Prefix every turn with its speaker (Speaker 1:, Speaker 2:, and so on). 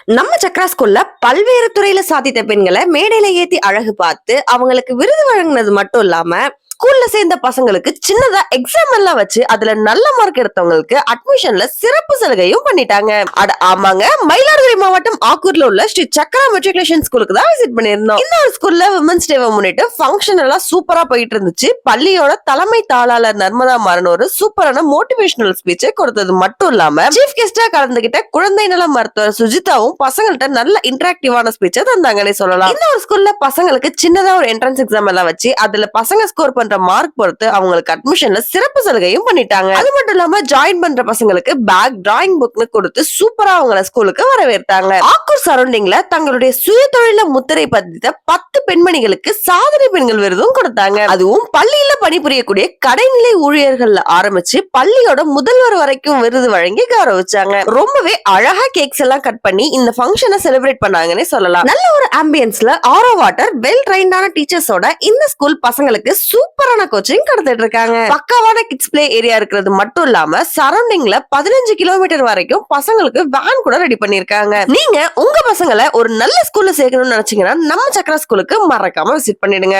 Speaker 1: நம்ம சக்ரா ஸ்கூல்ல பல்வேறு துறையில சாதித்த பெண்களை மேடையில ஏத்தி அழகு பார்த்து அவங்களுக்கு விருது வழங்கினது மட்டும் இல்லாம ஸ்கூல்ல சேர்ந்த பசங்களுக்கு சின்னதா எக்ஸாம் எல்லாம் வச்சு அதுல நல்ல மார்க் எடுத்தவங்களுக்கு அட்மிஷன்ல சிறப்பு சலுகையும் பண்ணிட்டாங்க. அட ஆமாங்க, மயிலாடுதுறை மாவட்டம் ஆக்கூர்ல உள்ள ஸ்ரீ சக்ரா மெட்ரிகுலேஷன் ஸ்கூலுக்கு தான் விசிட் பண்ணிருந்தோம். இந்த ஒரு ஸ்கூல்ல விமன்ஸ் டேவை முன்னிட்டு ஃபங்க்ஷன் எல்லாம் சூப்பரா போயிட்டு இருந்துச்சு. பள்ளியோட தலைமை தாளாளர் நர்மதா மாறன் ஒரு சூப்பரான மோட்டிவேஷனல் ஸ்பீச்சை கொடுத்தது மட்டும் இல்லாம சீஃப் கெஸ்டா கலந்துகிட்ட குழந்தை நல மருத்துவர் சுஜிதாவும் பசங்கள்ட்ட நல்ல இன்டராக்டிவான ஸ்பீச்சை தந்தாங்கன்னு சொல்லலாம். இந்த ஒரு ஸ்கூல்ல பசங்களுக்கு சின்னதா ஒரு என்ட்ரன்ஸ் எக்ஸாம் எல்லாம் வச்சு அதுல பசங்க ஸ்கோர் பண்ற மார்க் பொறுத்து அவங்களுக்கு அட்மிஷன்ல சிறப்பு சலுகையும் பண்ணிட்டாங்க. அது மட்டும் இல்லாம ஜாயின் பண்ற பசங்களுக்கு பேக், டிராயிங் புக்னு கொடுத்து சூப்பரா அவங்கள ஸ்கூலுக்கு வரவேற்றாங்க. ஆக்கூர் சரௌண்டிங்ல தங்களுடைய சுய தொழில முத்திரை பதித்த 10 பெண்மணிகளுக்கு சாதனை பெண்கள் விருதும் கொடுத்தாங்க. அதுவும் பள்ளியில பணிபுரியக்கூடிய கடைநிலை ஊழியர்கள்ல ஆரம்பிச்சு பள்ளியோட முதல்வர் வரைக்கும் விருது வழங்கி கௌரவிச்சாங்க. ரொம்பவே அழகா கேக்ஸ் எல்லாம் கட் பண்ணி இந்த ஃபங்க்ஷனை செலிப்ரேட் பண்ணாங்கன்னு சொல்லலாம். நல்ல ஒரு ஆம்பியன்ஸ்ல ஆரோ வாட்டர் வெல் ட்ரைன்டான டீச்சர்ஸோட இந்த ஸ்கூல் பசங்களுக்கு சூப்பரான கோச்சிங் கொடுத்துட்டு இருக்காங்க. பக்காவான கிட்ஸ் பிளே ஏரியா இருக்கிறது மட்டும் இல்லாம சரௌண்டிங்ல 15 கிலோமீட்டர் வரைக்கும் பசங்களுக்கு வேன் கூட ரெடி பண்ணிருக்காங்க. நீங்க உங்க பசங்களை ஒரு நல்ல ஸ்கூல்ல சேர்க்கணும்னு நினைச்சீங்கன்னா நம்ம சக்ரா ஸ்கூலுக்கு மறக்காம விசிட் பண்ணிடுங்க.